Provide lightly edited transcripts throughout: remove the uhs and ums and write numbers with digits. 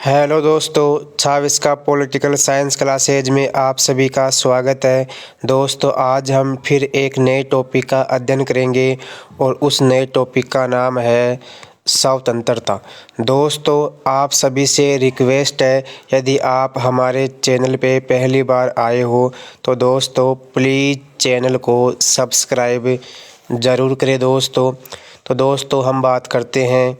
Hello दोस्तों, 26 का political science classes में आप सभी का स्वागत है। दोस्तों, आज हम फिर एक नए टॉपिक का अध्ययन करेंगे और उस नए टॉपिक का नाम है स्वतंत्रता। दोस्तों, आप सभी से रिक्वेस्ट है, यदि आप हमारे चैनल पे पहली बार आए हो तो दोस्तों प्लीज़ चैनल को सब्सक्राइब ज़रूर करें दोस्तों। तो दोस्तों, हम बात करते हैं।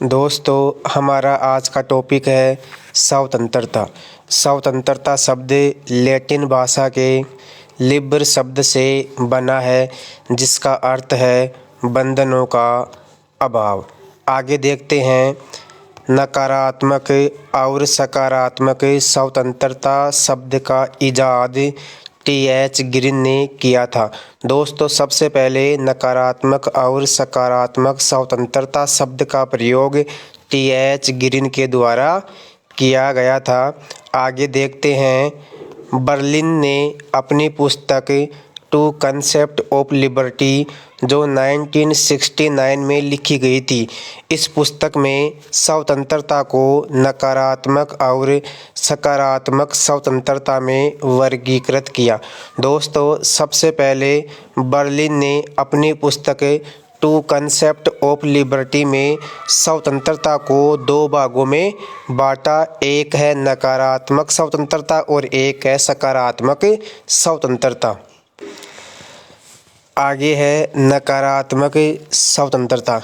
दोस्तों, हमारा आज का टॉपिक है स्वतंत्रता। स्वतंत्रता शब्द लैटिन भाषा के लिबर शब्द से बना है, जिसका अर्थ है बंधनों का अभाव। आगे देखते हैं। नकारात्मक और सकारात्मक स्वतंत्रता शब्द का इजाद टी.एच. ग्रीन ने किया था। दोस्तों, सबसे पहले नकारात्मक और सकारात्मक स्वतंत्रता शब्द का प्रयोग टी.एच. ग्रीन के द्वारा किया गया था। आगे देखते हैं। बर्लिन ने अपनी पुस्तक टू कंसेप्ट ऑफ लिबर्टी, जो 1969 में लिखी गई थी, इस पुस्तक में स्वतंत्रता को नकारात्मक और सकारात्मक स्वतंत्रता में वर्गीकृत किया। दोस्तों, सबसे पहले बर्लिन ने अपनी पुस्तक टू कंसेप्ट ऑफ लिबर्टी में स्वतंत्रता को दो भागों में बांटा। एक है नकारात्मक स्वतंत्रता और एक है सकारात्मक स्वतंत्रता। आगे है नकारात्मक स्वतंत्रता।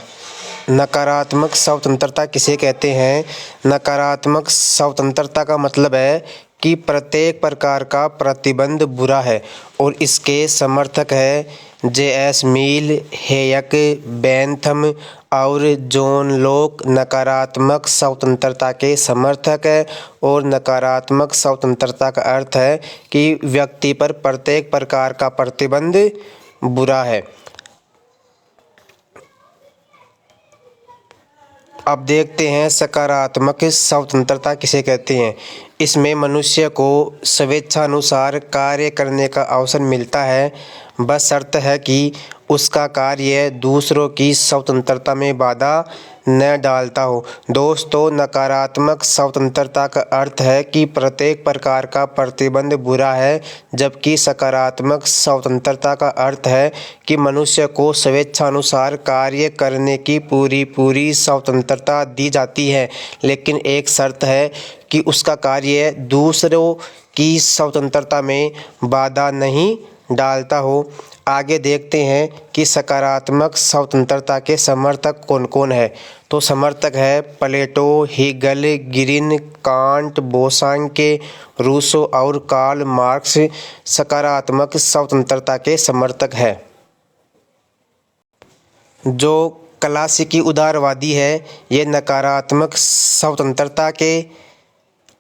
नकारात्मक स्वतंत्रता किसे कहते हैं? नकारात्मक स्वतंत्रता का मतलब है कि प्रत्येक प्रकार का प्रतिबंध बुरा है, और इसके समर्थक है जे.एस. मिल, हेयक, बेंथम और जॉन लॉक नकारात्मक स्वतंत्रता के समर्थक है। और नकारात्मक स्वतंत्रता का अर्थ है कि व्यक्ति पर प्रत्येक प्रकार का प्रतिबंध बुरा है। अब देखते हैं सकारात्मक स्वतंत्रता किसे कहते हैं। इसमें मनुष्य को स्वेच्छानुसार कार्य करने का अवसर मिलता है, बशर्त है कि उसका कार्य दूसरों की स्वतंत्रता में बाधा न डालता हो। दोस्तों, नकारात्मक स्वतंत्रता का अर्थ है कि प्रत्येक प्रकार का प्रतिबंध बुरा है, जबकि सकारात्मक स्वतंत्रता का अर्थ है कि मनुष्य को स्वेच्छानुसार कार्य करने की पूरी स्वतंत्रता दी जाती है, लेकिन एक शर्त है कि उसका कार्य दूसरों की स्वतंत्रता में बाधा नहीं डालता हो। आगे देखते हैं कि सकारात्मक स्वतंत्रता के समर्थक कौन कौन है। तो समर्थक है प्लेटो, हीगल, ग्रीन, कांट, बोसांके, रूसो और कार्ल मार्क्स सकारात्मक स्वतंत्रता के समर्थक है। जो क्लासिकी उदारवादी है, ये नकारात्मक स्वतंत्रता के,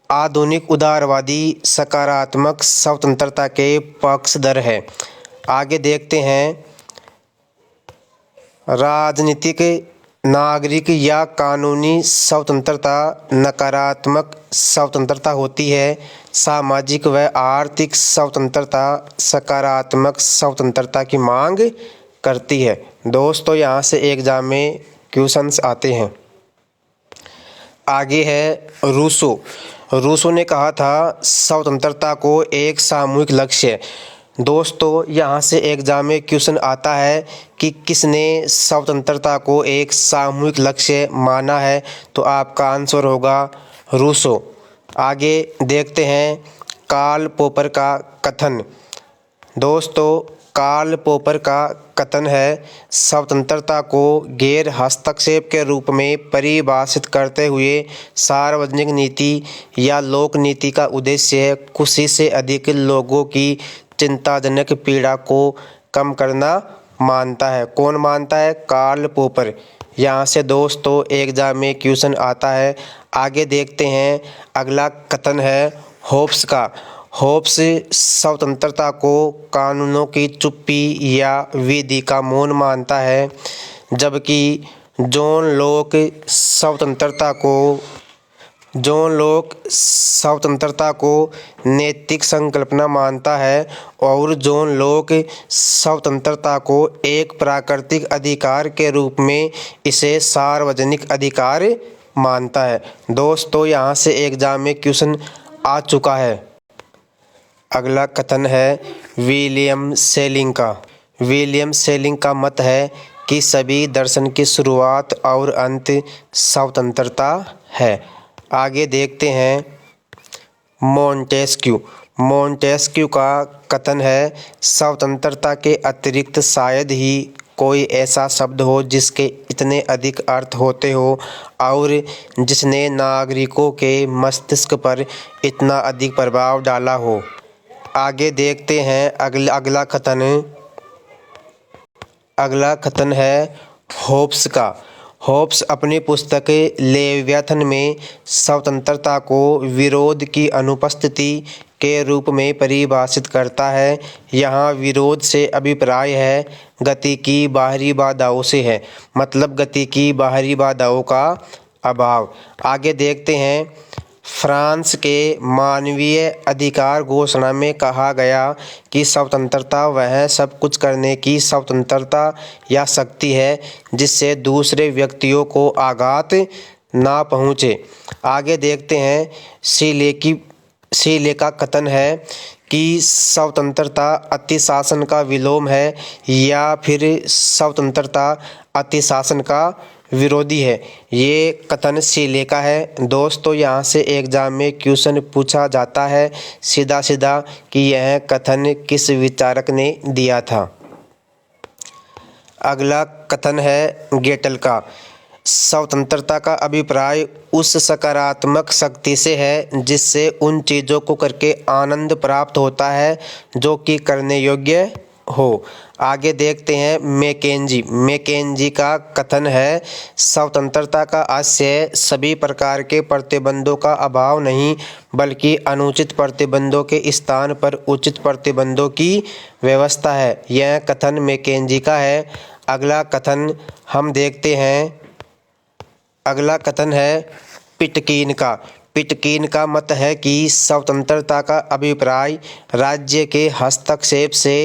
आधुनिक उदारवादी सकारात्मक स्वतंत्रता के पक्षधर है। आगे देखते हैं। राजनीतिक, नागरिक या कानूनी स्वतंत्रता नकारात्मक स्वतंत्रता होती है। सामाजिक व आर्थिक स्वतंत्रता सकारात्मक स्वतंत्रता की मांग करती है। दोस्तों, यहाँ से एग्जाम में क्वेश्चंस आते हैं। आगे है रूसो। रूसो ने कहा था स्वतंत्रता को एक सामूहिक लक्ष्य है। दोस्तों, यहाँ से एग्जाम में क्वेश्चन आता है कि किसने स्वतंत्रता को एक सामूहिक लक्ष्य माना है, तो आपका आंसर होगा रूसो। आगे देखते हैं कार्ल पॉपर का कथन। दोस्तों, कार्ल पॉपर का कथन है, स्वतंत्रता को गैर हस्तक्षेप के रूप में परिभाषित करते हुए सार्वजनिक नीति या लोक नीति का उद्देश्य खुशी से अधिक लोगों की चिंताजनक पीड़ा को कम करना मानता है। कौन मानता है? Karl Popper. यहाँ से दोस्तों एग्जाम में क्वेश्चन आता है। आगे देखते हैं। अगला कथन है होब्स का। होब्स स्वतंत्रता को कानूनों की चुप्पी या विधि का मौन मानता है, जबकि जॉन लॉक स्वतंत्रता को नैतिक संकल्पना मानता है, और जॉन लॉक स्वतंत्रता को एक प्राकृतिक अधिकार के रूप में इसे सार्वजनिक अधिकार मानता है। दोस्तों यहाँ से एग्जाम में क्वेश्चन आ चुका है। अगला कथन है विलियम सेलिंग का। विलियम सेलिंग का मत है कि सभी दर्शन की शुरुआत और अंत स्वतंत्रता है। आगे देखते हैं मोंटेस्क्यू। मोंटेस्क्यू का कथन है स्वतंत्रता के अतिरिक्त शायद ही कोई ऐसा शब्द हो जिसके इतने अधिक अर्थ होते हो और जिसने नागरिकों के मस्तिष्क पर इतना अधिक प्रभाव डाला हो। आगे देखते हैं अगला कथन है होब्स का। होब्स अपनी पुस्तक लेवियाथन में स्वतंत्रता को विरोध की अनुपस्थिति के रूप में परिभाषित करता है। यहाँ विरोध से अभिप्राय है गति की बाहरी बाधाओं से है, मतलब गति की बाहरी बाधाओं का अभाव। आगे देखते हैं फ्रांस के मानवीय अधिकार घोषणा में कहा गया कि स्वतंत्रता वह सब कुछ करने की स्वतंत्रता या शक्ति है जिससे दूसरे व्यक्तियों को आघात ना पहुँचे। आगे देखते हैं शीले का कथन है कि स्वतंत्रता अतिशासन का विलोम है या फिर स्वतंत्रता अतिशासन का विरोधी है। ये कथन शीले का है। दोस्तों यहाँ से एग्जाम में क्वेश्चन पूछा जाता है सीधा सीधा कि यह कथन किस विचारक ने दिया था। अगला कथन है गेटल का। स्वतंत्रता का अभिप्राय उस सकारात्मक शक्ति से है जिससे उन चीज़ों को करके आनंद प्राप्त होता है जो कि करने योग्य हो। आगे देखते हैं मैकेंजी का कथन है स्वतंत्रता का आशय सभी प्रकार के प्रतिबंधों का अभाव नहीं बल्कि अनुचित प्रतिबंधों के स्थान पर उचित प्रतिबंधों की व्यवस्था है। यह कथन मैकेंजी का है। अगला कथन हम देखते हैं। अगला कथन है पिटकीन का। पिटकीन का मत है कि स्वतंत्रता का अभिप्राय राज्य के हस्तक्षेप से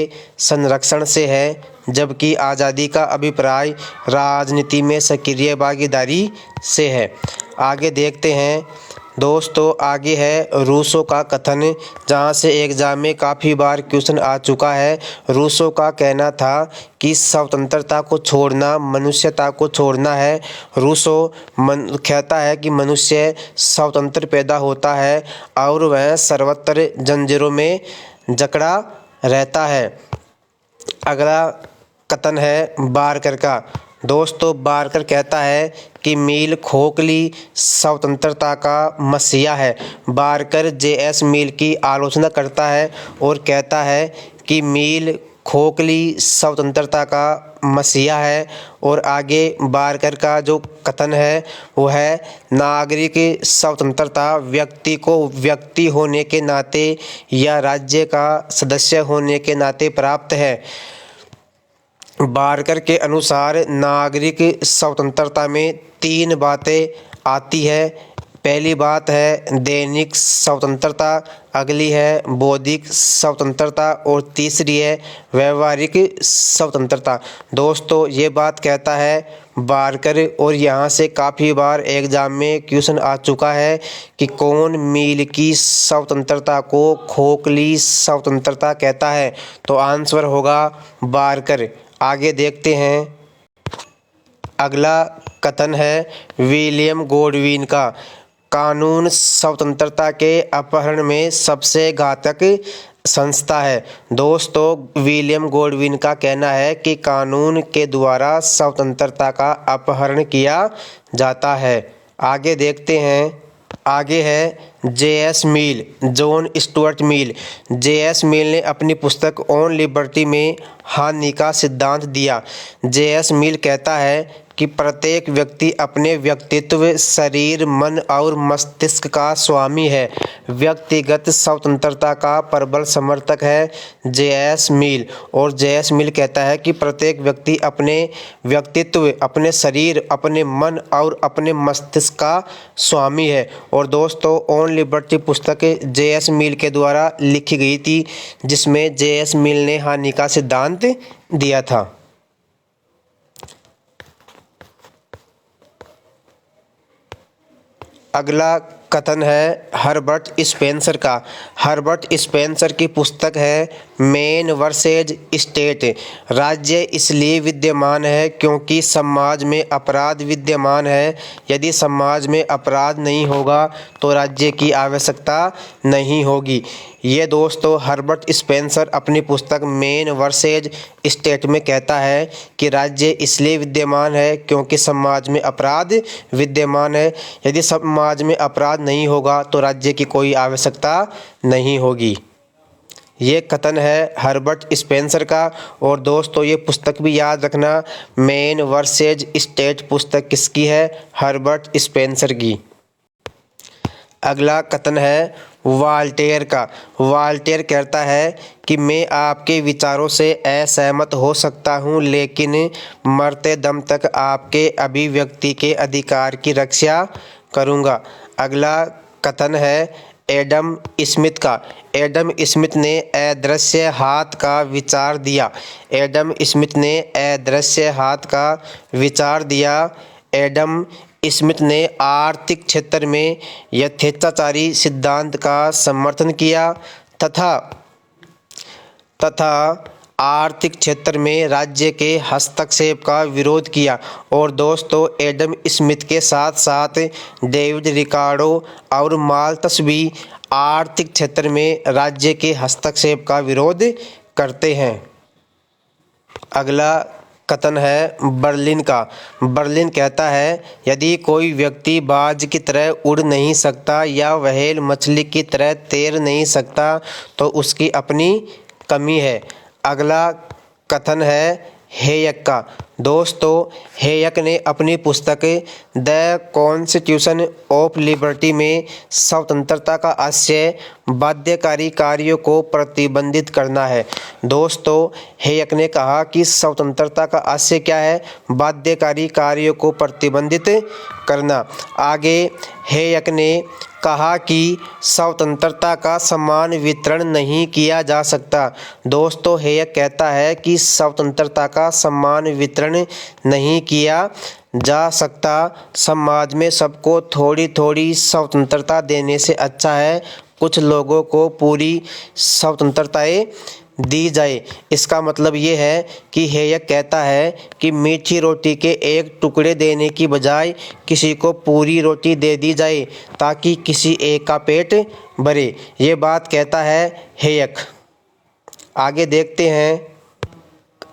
संरक्षण से है, जबकि आज़ादी का अभिप्राय राजनीति में सक्रिय भागीदारी से है। आगे देखते हैं दोस्तों, आगे है रूसो का कथन, जहाँ से एग्जाम में काफ़ी बार क्वेश्चन आ चुका है। रूसो का कहना था कि स्वतंत्रता को छोड़ना मनुष्यता को छोड़ना है। रूसो कहता है कि मनुष्य स्वतंत्र पैदा होता है और वह सर्वत्र जंजीरों में जकड़ा रहता है। अगला कथन है बारकर का। दोस्तों बारकर कहता है कि मील खोखली स्वतंत्रता का मसीहा है। Barker JS. मील की आलोचना करता है और कहता है कि मील खोखली स्वतंत्रता का मसीहा है। और आगे बारकर का जो कथन है वो है नागरिक स्वतंत्रता व्यक्ति को व्यक्ति होने के नाते या राज्य का सदस्य होने के नाते प्राप्त है। बारकर के अनुसार नागरिक स्वतंत्रता में 3 बातें आती है। पहली बात है दैनिक स्वतंत्रता, अगली है बौद्धिक स्वतंत्रता और तीसरी है व्यवहारिक स्वतंत्रता। दोस्तों ये बात कहता है बारकर, और यहाँ से काफ़ी बार एग्जाम में क्वेश्चन आ चुका है कि कौन मील की स्वतंत्रता को खोखली स्वतंत्रता कहता है, तो आंसर होगा बारकर। आगे देखते हैं। अगला कथन है विलियम गोडविन का। कानून स्वतंत्रता के अपहरण में सबसे घातक संस्था है। दोस्तों विलियम गोडविन का कहना है कि कानून के द्वारा स्वतंत्रता का अपहरण किया जाता है। आगे देखते हैं। आगे है जे.एस. मील, जॉन स्टुअर्ट मील। जे.एस. मील ने अपनी पुस्तक ऑन लिबर्टी में हानि का सिद्धांत दिया। जे.एस. मील कहता है कि प्रत्येक व्यक्ति अपने व्यक्तित्व, शरीर, मन और मस्तिष्क का स्वामी है। व्यक्तिगत स्वतंत्रता का प्रबल समर्थक है जे.एस. मील। और जे.एस. मील कहता है कि प्रत्येक व्यक्ति अपने व्यक्तित्व, अपने शरीर, अपने मन और अपने मस्तिष्क का स्वामी है। और दोस्तों ऑन लिबर्टी पुस्तक जे.एस. मील के द्वारा लिखी गई थी, जिसमें जे.एस. मील ने हानि का सिद्धांत दिया था। अगला कथन है हर्बर्ट स्पेंसर का। हर्बर्ट स्पेंसर की पुस्तक है मैन वर्सेज स्टेट। राज्य इसलिए विद्यमान है क्योंकि समाज में अपराध विद्यमान है। यदि समाज में अपराध नहीं होगा तो राज्य की आवश्यकता नहीं होगी। ये दोस्तों हर्बर्ट स्पेंसर अपनी पुस्तक मैन वर्सेज स्टेट में कहता है कि राज्य इसलिए विद्यमान है क्योंकि समाज में अपराध विद्यमान है। यदि समाज में अपराध नहीं होगा तो राज्य की कोई आवश्यकता नहीं होगी। ये कथन है हर्बर्ट स्पेंसर का। और दोस्तों ये पुस्तक भी याद रखना, मैन वर्सेज स्टेट पुस्तक किसकी है? हर्बर्ट स्पेंसर की। अगला कथन है वाल्टेयर का। वाल्टेयर कहता है कि मैं आपके विचारों से असहमत हो सकता हूँ लेकिन मरते दम तक आपके अभिव्यक्ति के अधिकार की रक्षा करूँगा। अगला कथन है एडम स्मिथ का। एडम स्मिथ ने अदृश्य हाथ का विचार दिया। एडम स्मिथ ने अदृश्य हाथ का विचार दिया। एडम स्मिथ ने आर्थिक क्षेत्र में यथेच्छाचारी सिद्धांत का समर्थन किया तथा आर्थिक क्षेत्र में राज्य के हस्तक्षेप का विरोध किया। और दोस्तों एडम स्मिथ के साथ साथ डेविड रिकार्डो और माल्थस भी आर्थिक क्षेत्र में राज्य के हस्तक्षेप का विरोध करते हैं। अगला कथन है बर्लिन का। बर्लिन कहता है यदि कोई व्यक्ति बाज की तरह उड़ नहीं सकता या व्हेल मछली की तरह तैर नहीं सकता तो उसकी अपनी कमी है। अगला कथन है हेयक का। दोस्तों हेयक ने अपनी पुस्तक द कॉन्स्टिट्यूशन ऑफ लिबर्टी में स्वतंत्रता का आशय बाध्यकारी कार्यों को प्रतिबंधित करना है। दोस्तों हेयक ने कहा कि स्वतंत्रता का आशय क्या है? बाध्यकारी कार्यों को प्रतिबंधित करना। आगे हेयक ने कहा कि स्वतंत्रता का समान वितरण नहीं किया जा सकता। दोस्तों हेयक कहता है कि स्वतंत्रता का समान वितरण नहीं किया जा सकता। समाज में सबको थोड़ी थोड़ी स्वतंत्रता देने से अच्छा है कुछ लोगों को पूरी स्वतंत्रताएं दी जाए। इसका मतलब ये है कि हेयक कहता है कि मीठी रोटी के एक टुकड़े देने की बजाय किसी को पूरी रोटी दे दी जाए ताकि किसी एक का पेट भरे। ये बात कहता है हेयक। आगे देखते हैं।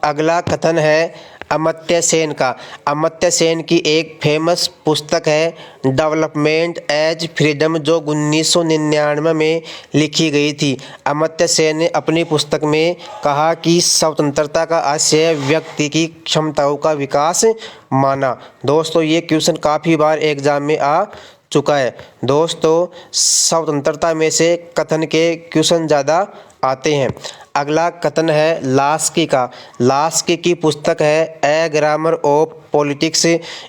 अगला कथन है अमर्त्य सेन का। अमर्त्य सेन की एक फेमस पुस्तक है डेवलपमेंट एज फ्रीडम जो 1999 में लिखी गई थी। अमर्त्य सेन ने अपनी पुस्तक में कहा कि स्वतंत्रता का आशय व्यक्ति की क्षमताओं का विकास माना। दोस्तों ये क्वेश्चन काफ़ी बार एग्जाम में आ चुका है। दोस्तों स्वतंत्रता में से कथन के क्वेश्चन ज़्यादा आते हैं। अगला कथन है लास्की का। लास्की की पुस्तक है ए ग्रामर ऑफ पॉलिटिक्स।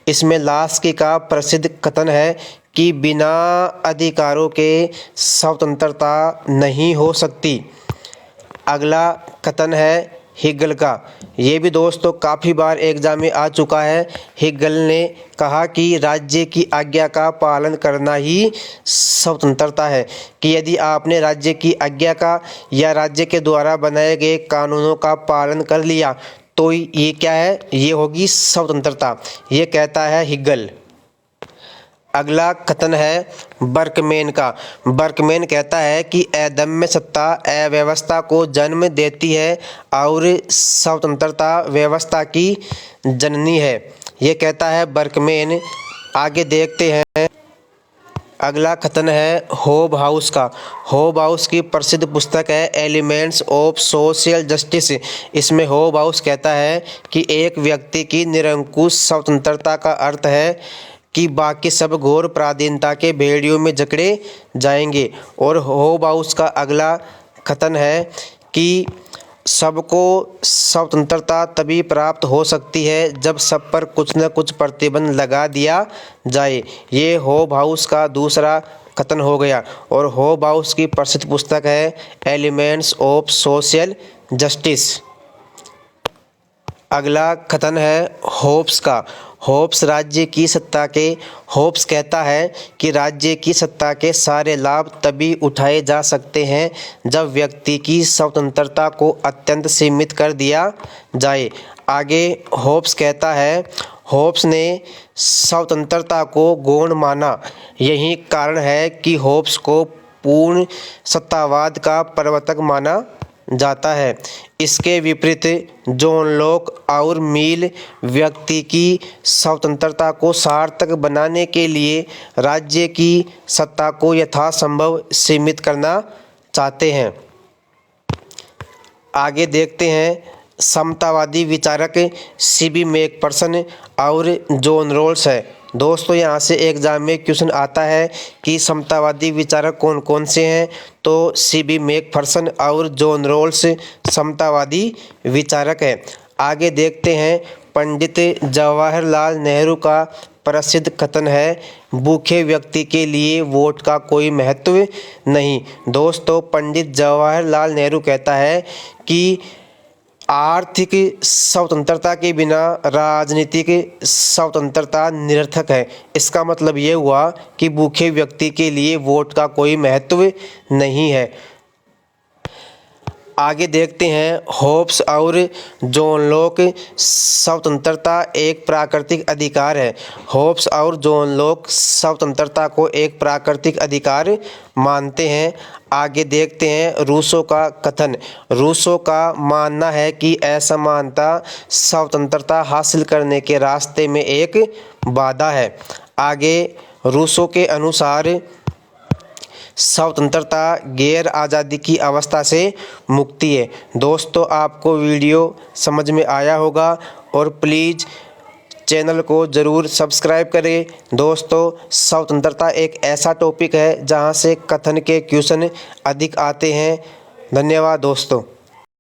इसमें लास्की का प्रसिद्ध कथन है कि बिना अधिकारों के स्वतंत्रता नहीं हो सकती। अगला कथन है हेगल का। ये भी दोस्तों काफ़ी बार एग्जाम में आ चुका है। हेगल ने कहा कि राज्य की आज्ञा का पालन करना ही स्वतंत्रता है, कि यदि आपने राज्य की आज्ञा का या राज्य के द्वारा बनाए गए कानूनों का पालन कर लिया तो ये क्या है? ये होगी स्वतंत्रता। ये कहता है हेगल। अगला कथन है बर्कमैन का। बर्कमैन कहता है कि अदम्य सत्ता अव्यवस्था को जन्म देती है और स्वतंत्रता व्यवस्था की जननी है। ये कहता है बर्कमैन। आगे देखते हैं। अगला कथन है होब हाउस का। होब हाउस की प्रसिद्ध पुस्तक है एलिमेंट्स ऑफ सोशल जस्टिस। इसमें होब हाउस कहता है कि एक व्यक्ति की निरंकुश स्वतंत्रता का अर्थ है कि बाकी सब घोर पराधीनता के भेड़ियों में जकड़े जाएंगे। और होब हाउस का अगला कथन है कि सबको स्वतंत्रता तभी प्राप्त हो सकती है जब सब पर कुछ न कुछ प्रतिबंध लगा दिया जाए। ये होब हाउस का दूसरा कथन हो गया। और होब हाउस की प्रसिद्ध पुस्तक है एलिमेंट्स ऑफ सोशल जस्टिस। अगला कथन है होब्स का। होब्स कहता है कि राज्य की सत्ता के सारे लाभ तभी उठाए जा सकते हैं जब व्यक्ति की स्वतंत्रता को अत्यंत सीमित कर दिया जाए। आगे होब्स कहता है, होब्स ने स्वतंत्रता को गौण माना। यही कारण है कि होब्स को पूर्ण सत्तावाद का प्रवर्तक माना जाता है। इसके विपरीत जॉन लॉक और मिल व्यक्ति की स्वतंत्रता को सार्थक बनाने के लिए राज्य की सत्ता को यथासंभव सीमित करना चाहते हैं। आगे देखते हैं समतावादी विचारक सीबी मैकफर्सन और जॉन रॉल्स है। दोस्तों यहाँ से एग्जाम में क्वेश्चन आता है कि समतावादी विचारक कौन कौन से हैं, तो सीबी मैकफर्सन और जॉन रॉल्स समतावादी विचारक हैं। आगे देखते हैं पंडित जवाहरलाल नेहरू का प्रसिद्ध कथन है, भूखे व्यक्ति के लिए वोट का कोई महत्व नहीं। दोस्तों पंडित जवाहरलाल नेहरू कहता है कि आर्थिक स्वतंत्रता के बिना राजनीतिक स्वतंत्रता निरर्थक है। इसका मतलब ये हुआ कि भूखे व्यक्ति के लिए वोट का कोई महत्व नहीं है। आगे देखते हैं होब्स और जॉन लॉक, स्वतंत्रता एक प्राकृतिक अधिकार है। होब्स और जॉन लॉक स्वतंत्रता को एक प्राकृतिक अधिकार मानते हैं। आगे देखते हैं रूसो का कथन। रूसो का मानना है कि असमानता स्वतंत्रता हासिल करने के रास्ते में एक बाधा है। आगे रूसो के अनुसार स्वतंत्रता गैर आज़ादी की अवस्था से मुक्ति है। दोस्तों आपको वीडियो समझ में आया होगा और प्लीज़ चैनल को ज़रूर सब्सक्राइब करें। दोस्तों स्वतंत्रता एक ऐसा टॉपिक है जहां से कथन के क्वेश्चन अधिक आते हैं। धन्यवाद दोस्तों।